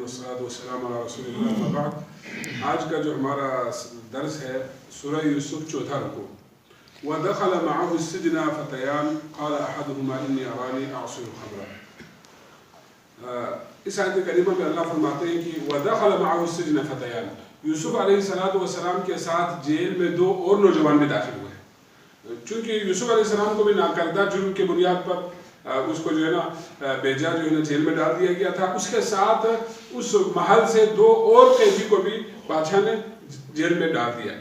والصلاة والسلام علی رسول اللہ اما بعد. آج کا جو ہمارا درس ہے سورہ یوسف چوتھا رکوع. وَدَخَلَ مَعَهُ السِّجْنَ فَتَيَانِ قَالَ أَحَدُهُمَا إِنِّي أَرَانِي أَعْصِرُ خَمْرًا. اس آیت کریمہ میں اللہ فرماتے ہیں کہ وَدَخَلَ مَعَهُ السِّجْنَ فَتَيَانِ. یوسف علیہ السلام کے ساتھ جیل میں دو اور نوجوان بھی داخل ہوئے. چونکہ یوسف علیہ السلام کو بھی ناکردہ جرم کے بنیاد پر اس کو جو ہے نا بیجا جو ہے نا جیل میں ڈال دیا گیا تھا. اس کے ساتھ اس محل سے دو اور قیدی کو بھی بادشاہ نے جیل میں ڈال دیا.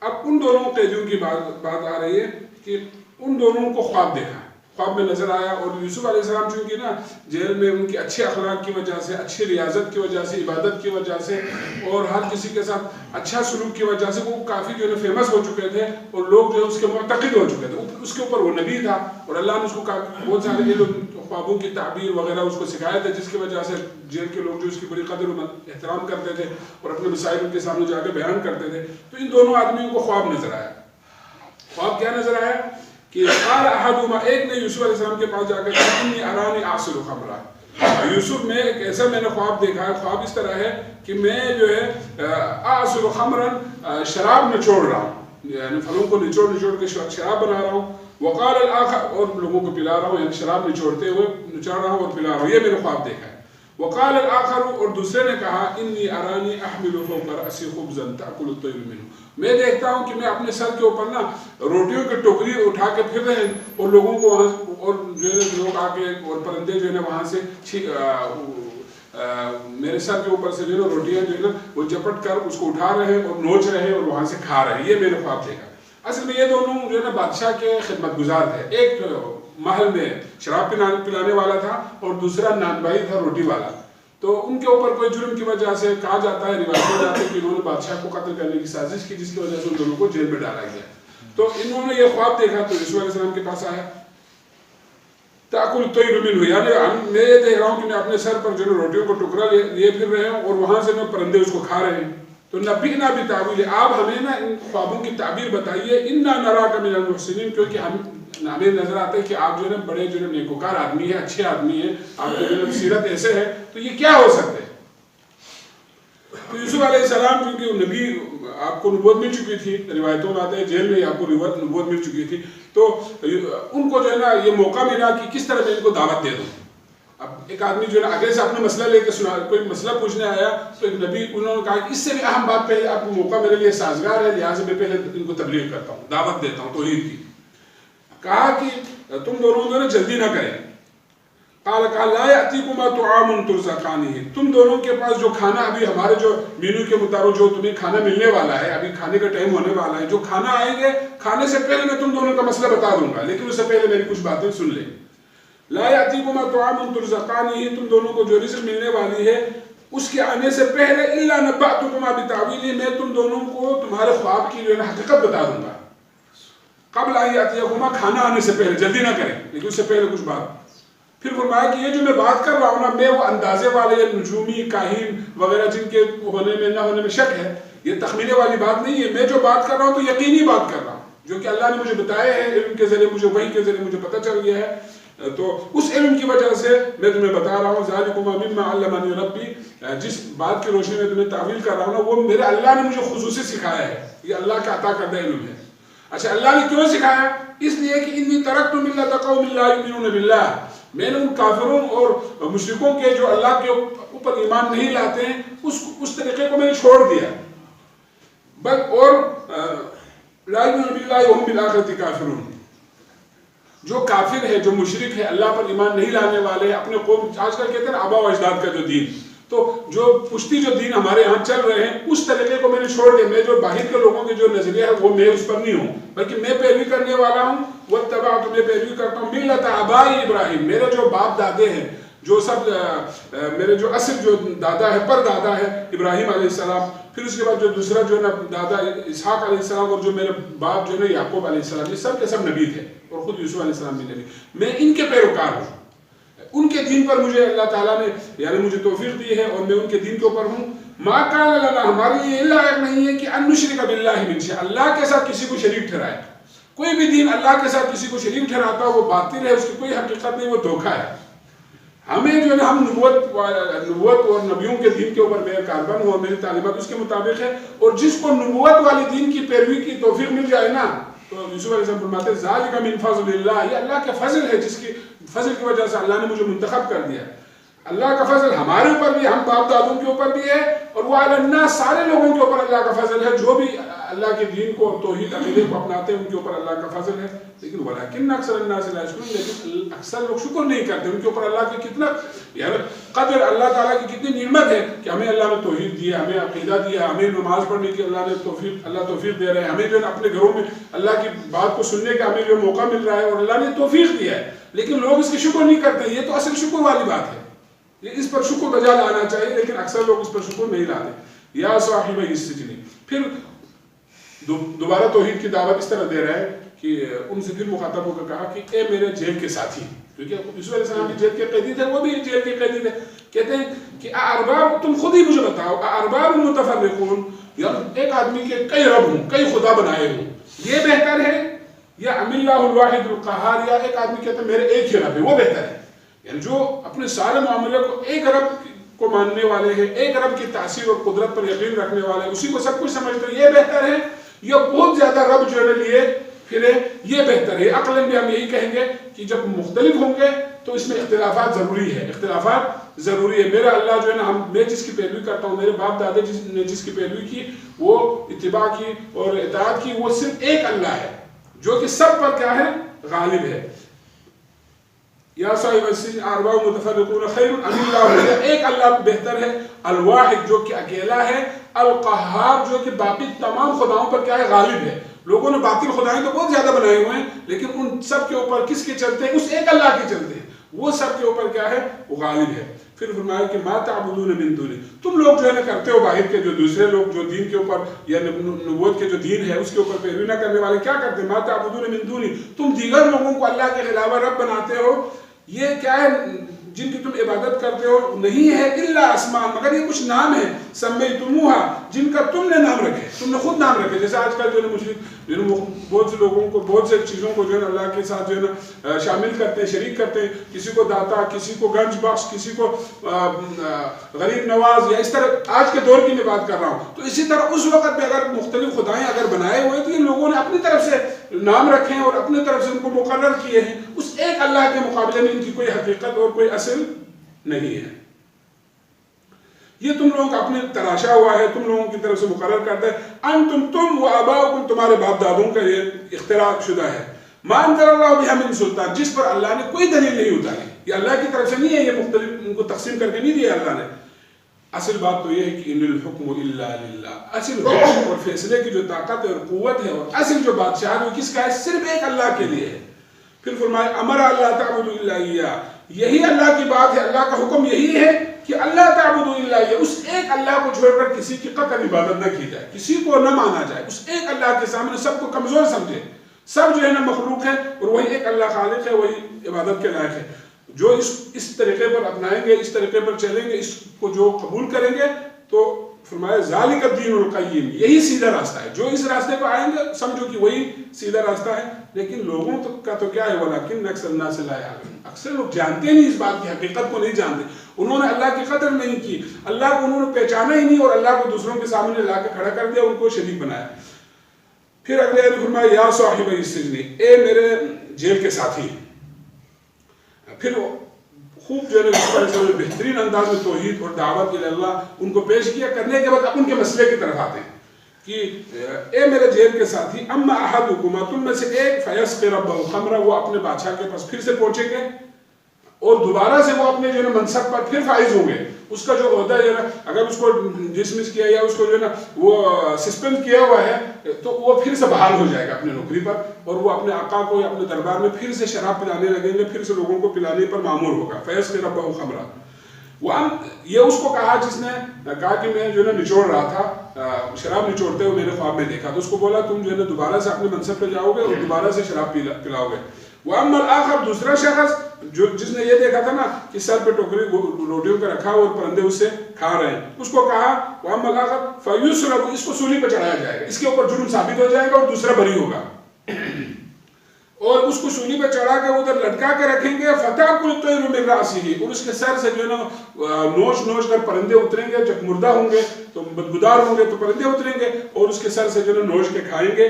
اب ان دونوں قیدیوں کی بات آ رہی ہے کہ ان دونوں کو خواب دیکھا, خواب میں نظر آیا. اور یوسف علیہ السلام چونکہ نا جیل میں ان کے اچھے اخلاق کی وجہ سے, اچھی ریاضت کی وجہ سے, عبادت کی وجہ سے اور ہر کسی کے ساتھ اچھا سلوک کی وجہ سے وہ کافی جو ہے فیمس ہو چکے تھے اور لوگ جو ہے اس کے معتقد ہو چکے تھے. اس کے اوپر وہ نبی تھا اور اللہ نے اس کو بہت سارے خوابوں کی تعبیر وغیرہ اس کو سکھایا تھا, جس کی وجہ سے جیل کے لوگ جو اس کی بڑی قدر و احترام کرتے تھے اور اپنے مسائل ان کے سامنے جا کے بیان کرتے تھے. تو ان دونوں آدمیوں کو خواب نظر آیا. خواب کیا نظر آیا کہ قال احدهما, ایک نے یوسف علیہ السلام کے پاس جا کر کہا انی ارانی اعصر خمرا. یوسف میں ایک ایسا میں نے خواب دیکھا ہے, خواب اس طرح ہے کہ میں جو ہے اعصر خمرا شراب نچوڑ رہا ہوں, یعنی پھلوں کو نچوڑ کے شراب بنا رہا ہوں. وقال الاخر, اور لوگوں کو پلا رہا ہوں, یعنی شراب نچوڑتے ہوئے نچوڑ رہا ہوں اور پلا رہا ہوں. یہ میں نے خواب دیکھا ہے. وقال الاخر, اور دوسرے نے کہا انی ارانی احمل فوق رأسی خبزا تأکل الطیر منه, میں دیکھتا ہوں کہ میں اپنے سر کے اوپر نا روٹیوں کی ٹوکری اٹھا کے پھر رہے ہیں اور لوگوں کو وہاں اور جو ہے لوگ آ کے اور پرندے جو ہے نا وہاں سے میرے سر کے اوپر سے جو ہے نا روٹیاں جو ہے نا وہ جپٹ کر اس کو اٹھا رہے ہیں اور نوچ رہے ہیں اور وہاں سے کھا رہے ہیں. یہ میں نے خواب دیکھا. اصل میں یہ دونوں جو ہے نا بادشاہ کے خدمت گزار تھے. ایک محل میں شراب پلانے والا تھا اور دوسرا نانبائی تھا, روٹی والا. تو ان کے اوپر کوئی جرم کی وجہ سے کہا جاتا ہے, روایت ہو جاتی ہے کہ انہوں نے بادشاہ کو قتل کرنے کی سازش کی, جس کی وجہ سے ان دونوں کو جیل میں ڈالا گیا. تو انہوں نے یہ خواب دیکھا تو یوسف علیہ السلام کے پاس آیا. تأکل الطیر منه, یعنی میں یہ دیکھ رہا ہوں کہ میں اپنے سر پر جو ہے روٹیوں کو ٹکڑا لیے پھر رہے ہوں اور وہاں سے پرندے اس کو کھا رہے ہیں. تو نبئنا بتأویلہ, آپ ہمیں نا ان خوابوں کی تعبیر بتائیے. انا نراک من المحسنین, کیونکہ ہمیں نظر آتا ہے کہ آپ جو ہے نا بڑے جو ہے نیکوکار آدمی ہیں, اچھے آدمی ہیں, آپ کی جو ہے سیرت ایسے ہے, تو یہ کیا ہو سکتے ہیں. تو یوسف علیہ السلام کیونکہ نبی, آپ کو نبوت مل چکی تھی, روایتوں میں آتے ہیں جیل میں آپ کو نبوت مل چکی تھی, تو ان کو جو ہے نا یہ موقع ملا کہ کس طرح میں ان کو دعوت دے دوں. اب ایک آدمی جو ہے نا آگے سے اپنا مسئلہ لے کے سنا, کوئی مسئلہ پوچھنے آیا تو ایک نبی, انہوں نے کہا کہ اس سے بھی اہم بات پہلے آپ کو موقع میرے لیے سازگار ہے, لہٰذا میں پہلے ان کو تبلیغ کرتا ہوں, دعوت دیتا ہوں توحید کی. کہا کہ تم دونوں جو ہے جلدی نہ کریں. قال لا یأتیکما طعام ترزقانہ, تم دونوں کے پاس جو کھانا ابھی ہمارے جو مینو کے مطابق جو تمہیں کھانا ملنے والا ہے, ابھی کھانے کا ٹائم ہونے والا ہے, جو کھانا آئیں گے کھانے سے پہلے میں تم دونوں کا مسئلہ بتا دوں گا, لیکن اس سے پہلے میری کچھ باتیں سن لیں. لا یأتیکما طعام ترزقانہ, تم دونوں کو جو رزق ملنے والی ہے اس کے آنے سے پہلے الا نبأتکما بتأویلہ, میں تم دونوں کو تمہارے خواب کی جو ہے حقیقت بتا دوں گا. قبل ان یأتیکما, کھانا آنے سے پہلے, جلدی نہ کریں, لیکن اس سے پہلے کچھ بات. پھر فرمایا کہ یہ جو میں بات کر رہا ہوں نا, میں وہ اندازے والے نجومی کاہن وغیرہ جن کے ہونے میں نہ ہونے میں شک ہے, یہ تخمینے والی بات نہیں ہے. میں جو بات کر رہا ہوں تو یقینی بات کر رہا ہوں, جو کہ اللہ نے مجھے بتایا ہے علم کے ذریعے, مجھے وحی کے ذریعے مجھے پتہ چل گیا ہے. تو اس علم کی وجہ سے میں تمہیں بتا رہا ہوں. ذالکما مما علمنی ربی, جس بات کی روشنی میں تمہیں تعویل کر رہا ہوں نا, وہ میرے اللہ نے مجھے خصوصی سکھایا ہے. یہ اللہ کا عطا کردہ علم ہے. اچھا, اللہ نے کیوں سکھایا؟ اس لیے کہ انی ترکت ملۃ قوم لا یؤمنون باللہ, میں نے ان کافروں اور مشرکوں کے جو اللہ کے اوپر ایمان نہیں لاتے ہیں اس طریقے کو میں نے چھوڑ دیا. بل اور لا یؤمنون باللہ وهم بالآخرۃ کافرون, جو کافر ہے, جو مشرک ہے, اللہ پر ایمان نہیں لانے والے ہیں, اپنے قوم, آج کل کہتے ہیں نا آبا و اجداد کا جو دین, تو جو پشتی جو دین ہمارے ہاں چل رہے ہیں اس طریقے کو میں نے چھوڑ دیا. میں جو باہر کے لوگوں کے جو نظریہ ہے وہ میں اس پر نہیں ہوں, بلکہ میں پیروی کرنے والا ہوں. واتبعت, میں پیروی کرتا ہوں ملت آبائی ابراہیم, میرے جو باپ دادے ہیں, جو سب میرے جو اصل جو دادا ہے, پر دادا ہے ابراہیم علیہ السلام, پھر اس کے بعد جو دوسرا جو ہے نا دادا اسحاق علیہ السلام, اور جو میرے باپ جو ہے نا یعقوب علیہ السلام, یہ سب کے سب نبی تھے اور خود یوسف علیہ السلام بھی نبی. میں ان کے پیروکار ہوں, ان کے دین پر مجھے اللہ تعالیٰ نے یعنی مجھے توفیق دی ہے اور میں ان کے دین کے اوپر ہوں. ما کان لنا, ہماری یہ اللہ نہیں ہے کہ ان نشرک باللہ من شیء, اللہ کے ساتھ کسی کو شریک ٹھہرائے. کوئی بھی دین اللہ کے ساتھ کسی کو شریک ٹھہراتا ہے وہ باطل ہے, اس کی کوئی حقیقت نہیں, وہ دھوکہ ہے. ہمیں جو ہے نا ہم نبوت اور نبیوں کے دین کے اوپر میرا کاربن ہو، میری تعلیمات اس کے مطابق ہے، اور جس کو نبوت والے دین کی پیروی کی توفیق مل جائے نا، تو یوسف علیہ السلام فرماتے ہیں ذالک من فضل اللہ، یہ اللہ کے فضل ہے، جس کی فضل کی وجہ سے اللہ نے مجھے منتخب کر دیا۔ اللہ کا فضل ہمارے اوپر بھی، ہم باپ دادوں کے اوپر بھی ہے، اور وہ علی الناس سارے لوگوں کے اوپر اللہ کا فضل ہے، جو بھی اللہ کے دین کو اور توحید عقیدے کو اپناتے ہیں ان کے اوپر اللہ کا فضل ہے۔ لیکن ولیکن اکثر الناس لا یشکرون، لیکن اکثر لوگ شکر نہیں کرتے ان کے اوپر اللہ کی کتنا یار قدر، اللہ تعالیٰ کی کتنی نعمت ہے کہ ہمیں اللہ نے توحید دیا، ہمیں عقیدہ دیا، ہمیں نماز پڑھنے کی اللہ نے توفیق دے رہے ہیں، ہمیں جو ہے اپنے گھروں میں اللہ کی بات کو سننے کا ہمیں جو موقع مل رہا ہے اور اللہ نے توفیق دیا ہے، لیکن لوگ اس کی شکر نہیں کرتے۔ یہ تو اصل شکر والی بات ہے، یہ اس پر شکر بجا لانا چاہیے، لیکن اکثر لوگ اس پر شکر نہیں لاتے۔ یا صاحب السجن، پھر دوبارہ توحید کی دعوت اس طرح دے رہا ہے کہ ان سے پھر مخاطب ہو کر کہا کہ اے میرے جیل کے ساتھی، کیونکہ یوسف علیہ السلام بھی جیل کے قیدی تھے، وہ بھی جیل کے قیدی تھے۔ کہتے ہیں کہ ارباب، تم خود ہی مجھے بتاؤ، ارباب متفرقون، یا ایک آدمی کے کئی رب ہوں، کئی خدا بنائے ہوں، یہ بہتر ہے، یا ام اللہ الواحد القہار، یا ایک آدمی کہتا ہے میرے ایک ہی رب ہے وہ بہتر ہے، یعنی جو اپنے سارے معاملے کو ایک رب کو ماننے والے ہیں، ایک رب کی تاثیر اور قدرت پر یقین رکھنے والے ہیں، اسی کو سب کچھ سمجھتے ہیں، یہ بہتر ہے، یا بہت زیادہ رب جو ہے لیے پھرے یہ بہتر ہے۔ عقلاً بھی ہم یہی کہیں گے کہ جب مختلف ہوں گے تو اس میں اختلافات ضروری ہے، اختلافات ضروری ہے۔ میرا اللہ جو ہے نا، میں جس کی پیروی کرتا ہوں، میرے باپ دادے نے جس کی پیروی کی، وہ اتباع کی اور اطاعت کی، وہ صرف ایک اللہ ہے جو کہ سب پر کیا ہے، غالب ہے۔ یا صاحب السجن ارباب متفرقون خیر ام اللہ، ایک اللہ بہتر ہے، الواحد جو کہ اکیلا ہے، القہار جو کہ باقی تمام خداؤں پر کیا ہے، غالب ہے۔ لوگوں نے باطل خدائیں تو بہت زیادہ بنائے ہوئے ہیں، لیکن ان سب کے اوپر کس کے چلتے ہیں، اس ایک اللہ کے چلتے ہیں، وہ سب کے اوپر کیا ہے، وہ غالب ہے۔ پھر فرمایا کہ ما تعبدون من دونہ، تم لوگ جو ہے نا کرتے ہو باہر کے جو دوسرے لوگ جو دین کے اوپر یا نبوت کے جو دین ہے اس کے اوپر پیروی نہ کرنے والے کیا کرتے ہیں، ما تعبدون من دونہ، تم دیگر لوگوں کو اللہ کے علاوہ رب بناتے ہو، یہ کیا ہے جن کی تم عبادت کرتے ہو، نہیں ہے الا اسماء، مگر یہ کچھ نام ہے، سمیتموها، جن کا تم نے نام رکھے، تم نے خود نام رکھے۔ جیسے آج کل جو ہے مشرک بہت سے لوگوں کو بہت سے چیزوں کو جو ہے نا اللہ کے ساتھ جو ہے نا شامل کرتے ہیں، شریک کرتے ہیں، کسی کو داتا، کسی کو گنج بخش، کسی کو غریب نواز، یا اس طرح آج کے دور کی میں بات کر رہا ہوں۔ تو اسی طرح اس وقت بھی اگر مختلف خدائیں اگر بنائے ہوئے تو یہ لوگوں نے اپنی طرف سے نام رکھے ہیں اور اپنی طرف سے ان کو مقرر کیے ہیں، اس ایک اللہ کے مقابلے میں ان کی کوئی حقیقت اور کوئی اصل نہیں ہے۔ یہ تم لوگ اپنے تراشا ہوا ہے، تم لوگوں کی طرف سے مقرر کرتا ہے، انتم تم و آباؤکم، تمہارے باپ دادوں کا یہ اختراع شدہ ہے، ما انزل اللہ بہا من سلطان، جس پر اللہ نے کوئی دلیل نہیں اتاری، یہ اللہ کی طرف سے نہیں ہے، یہ مختلف ان کو تقسیم کر کے نہیں دیا اللہ نے۔ اصل بات تو یہ ہے کہ ان الحکم الا للہ، اصل حکم اور فیصلے کی جو طاقت اور قوت ہے اور اصل جو بادشاہ وہ کس کا ہے، صرف ایک اللہ کے لیے ہے۔ پھر فرمایا امر اللہ تعبدوا الا اياه، یہی اللہ کی بات ہے، اللہ کا حکم یہی ہے کہ اللہ تعبدوا الا اياه، اس ایک اللہ کو چھوڑ کر کسی کی قطعی عبادت نہ کی جائے، کسی کو نہ مانا جائے، اس ایک اللہ کے سامنے سب کو کمزور سمجھے، سب جو ہے نا مخلوق ہے اور وہی ایک اللہ خالق ہے، وہی عبادت کے لائق ہے۔ جو اس طریقے پر اپنائیں گے، اس طریقے پر چلیں گے، اس کو جو قبول کریں گے، تو فرمایا ذالک الدین القیم، یہی سیدھا راستہ ہے۔ جو اس راستے پر آئیں گے سمجھو کہ وہی سیدھا راستہ ہے، لیکن لوگوں کا تو کیا ہے، ولکن اکثر الناس لا یعلمون، اکثر لوگ جانتے نہیں، اس بات کی حقیقت کو نہیں جانتے، انہوں نے اللہ کی قدر نہیں کی، اللہ کو انہوں نے پہچانا ہی نہیں، اور اللہ کو دوسروں کے سامنے لا کے کھڑا کر دیا، ان کو شریک بنایا۔ پھر اگلے آیت فرمایا یا صاحب السجن، اے میرے جیل کے ساتھی۔ پھر خوب جو ہے بہترین انداز میں توحید اور دعوت اللہ ان کو پیش کیا، کرنے کے بعد اب ان کے مسئلے کی طرف آتے ہیں کہ اے میرے جیل کے ساتھی، اما احدکما، تم میں سے ایک، فیسقی ربہ خمرا، وہ اپنے بادشاہ کے پاس پھر سے پہنچیں گے اور دوبارہ سے وہ اپنے جو ہے منصب پر پھر فائز ہوں گے، اس کا جو عہدہ ہے نا، اگر اس کو ڈسمس کیا یا اس کو جو ہے نا وہ سسپینڈ کیا ہوا ہے تو وہ پھر سے بحال ہو جائے گا اپنے نوکری پر، اور وہ اپنے آقا کو یا اپنے دربار میں پھر سے شراب پلانے لگیں گے، پھر سے لوگوں کو پلانے پر معمور ہوگا۔ فیسقی ربہ خمرا، یہ اس کو کہا جس نے کہا کہ میں جو ہے نا نچوڑ رہا تھا، شراب نچوڑتے ہوئے میں نے خواب میں دیکھا، تو اس کو بولا تم جو ہے نا دوبارہ سے اپنے منصب پہ جاؤ گے اور دوبارہ سے شراب پلاؤ گے۔ وَأَمَّا الْآخَرُ، دوسرا شخص جس نے یہ دیکھا تھا نا کہ سر پہ ٹوکری روٹیوں کا رکھا اور پرندے اس سے کھا رہے ہیں، اس کو کہا وَأَمَّا الْآخَرُ فَيُسْرَبُ، اس کو سولی پہ چڑھایا جائے گا، اس کے اوپر جرم ثابت ہو جائے گا اور دوسرا بری ہوگا۔ اور اس کو سولی پہ چڑھا کے ادھر لٹکا کے رکھیں گے فتح کل طیر من راسہ، اور اس کے سر سے جو ہے نا نوچ نوچ کر پرندے اتریں گے. جب مردہ ہوں گے تو بدبودار ہوں گے تو پرندے اتریں گے اور اس کے سر سے جو ہے نا نوچ کے کھائیں گے.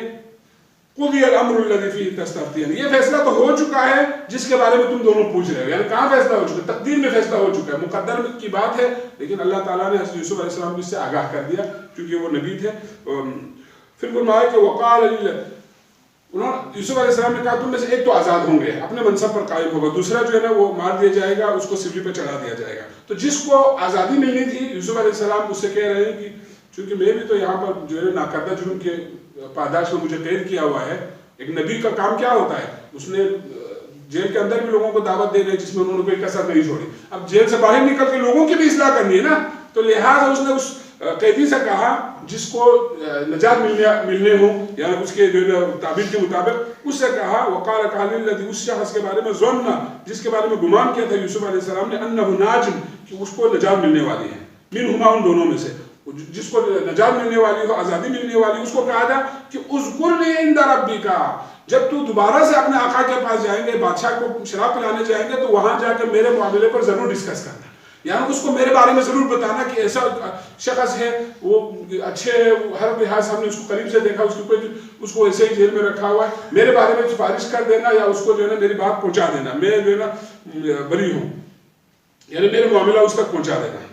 قضی الامر الذی فیہ تستفتیان، یہ فیصلہ تو ہو چکا ہے جس کے بارے میں تم دونوں پوچھ رہے ہو. یعنی کہاں فیصلہ ہو چکا ہے؟ تقدیر میں فیصلہ ہو چکا ہے، مقدر کی بات ہے، لیکن اللہ تعالیٰ نے حضرت یوسف علیہ السلام کو اس سے آگاہ کر دیا کیونکہ وہ نبی تھے. پھر فرمایا کہ وقال انہوں نے یوسف علیہ السلام نے کہا تم میں سے ایک تو آزاد ہوں گے، اپنے منصب پر قائم ہوگا، دوسرا جو ہے نا وہ مار دیا جائے گا، اس کو سولی پہ چڑھا دیا جائے گا. تو جس کو آزادی ملنی تھی یوسف علیہ السلام اس سے کہہ رہے ہیں کہ چونکہ میں بھی تو یہاں پر جو ہے ناکردہ جرم کے پاداش میں مجھے قید کیا ہوا ہے. ایک نبی کا کام کیا ہوتا ہے؟ اس نے جیل کے اندر بھی لوگوں کو دعوت دے رہے جس میں انہوں نے کوئی کسر نہیں چھوڑی. اب جیل سے باہر نکل کے لوگوں کی بھی اصلاح کرنی ہے نا، تو لہٰذا اس نے اس قیدی سے کہا جس کو نجات ملنے ہوں یا اس کے جو تعبیر کے مطابق، اس سے کہا وقال قال الذی، اس شخص کے بارے میں ظن، جس کے بارے میں گمان کیا تھا یوسف علیہ السلام نے، انہ ناج، کہ اس کو نجات ملنے والی ہے، منہما، ان دونوں میں سے، جس کو نجات ملنے والی ہو، آزادی ملنے والی، اس کو کہا تھا کہ اذکرنی عند ربک، جب تو دوبارہ سے اپنے آقا کے پاس جائیں گے، بادشاہ کو شراب پلانے جائیں گے تو وہاں جا کے میرے معاملے پر ضرور ڈسکس کرنا، یعنی اس کو میرے بارے میں ضرور بتانا کہ ایسا شخص ہے، وہ اچھے ہے، ہر لحاظ ہم نے اس کو قریب سے دیکھا، اس کو ایسے ہی جیل میں رکھا ہوا ہے، میرے بارے میں سفارش کر دینا یا اس کو جو ہے نا میری بات پہنچا دینا، میں جو ہے نا بری ہوں، یعنی میرے معاملہ اس تک پہنچا دینا.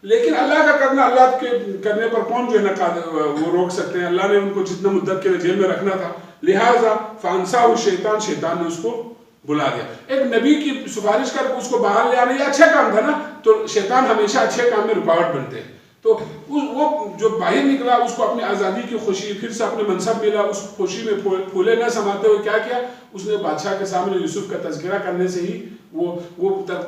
لیکن اللہ کا کرنا، اللہ کے کرنے پر کون جو ہے نا وہ روک سکتے ہیں؟ اللہ نے ان کو جتنا مدت کے لیے جیل میں رکھنا تھا، لہٰذا فانساہ الشیطان، شیطان نے اس کو بلا دیا. ایک نبی کی سفارش کر اس کو باہر لے آنا یہ اچھا کام تھا نا، تو شیطان ہمیشہ اچھے کام میں رکاوٹ بنتے ہیں. تو وہ جو باہر نکلا اس کو اپنی آزادی کی خوشی، پھر سے اپنے منصب ملا، اس خوشی میں پھولے نہ سماتے ہوئے کیا کیا؟ اس نے بادشاہ کے سامنے یوسف کا تذکرہ کرنے سے ہی وہ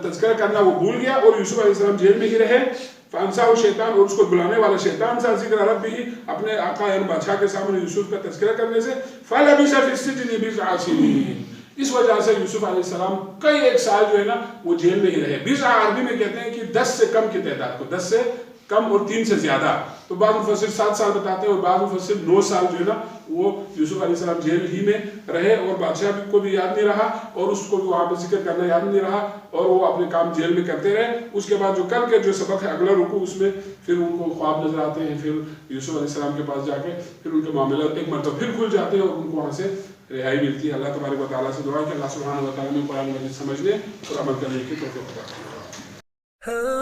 تذکرہ کرنا وہ بھول گیا اور یوسف علیہ السلام جیل میں ہی رہے. فانساہ شیطان، اور اس کو بلانے والا شیطان سا ذکر رب بھی اپنے آقا یعنی بادشاہ کے سامنے یوسف کا تذکرہ کرنے سے، فلبث فی السجن بضع سنین، اس وجہ سے یوسف علیہ السلام کئی ایک سال جو ہے نا وہ جیل میں ہی رہے. بضع عربی میں کہتے ہیں کہ 10 سے کم کی تعداد کو، 10 سے کم اور 3 سے زیادہ، تو بعض مفسر 7 سال بتاتے ہیں اور بعض مفسر 9 سال جو ہے نا وہ یوسف علیہ السلام جیل ہی میں رہے اور بادشاہ کو بھی یاد نہیں رہا اور اس کو بھی وہاں پر ذکر کرنا یاد نہیں رہا اور وہ اپنے کام جیل میں کرتے رہے. اس کے بعد جو کل کے جو سبق ہے اگلا رکوع، اس میں پھر ان کو خواب نظر آتے ہیں، پھر یوسف علیہ السلام کے پاس جا کے پھر ان کے معاملات ایک مرتبہ پھر کھل جاتے ہیں اور ان کو وہاں سے رہائی ملتی ہے. اللہ تبارک و تعالیٰ سے دعا ہے کہ اللہ سبحانہ و تعالیٰ نے قرآن مجید سمجھنے اور عمل کرنے کی توفیق عطا فرمائے.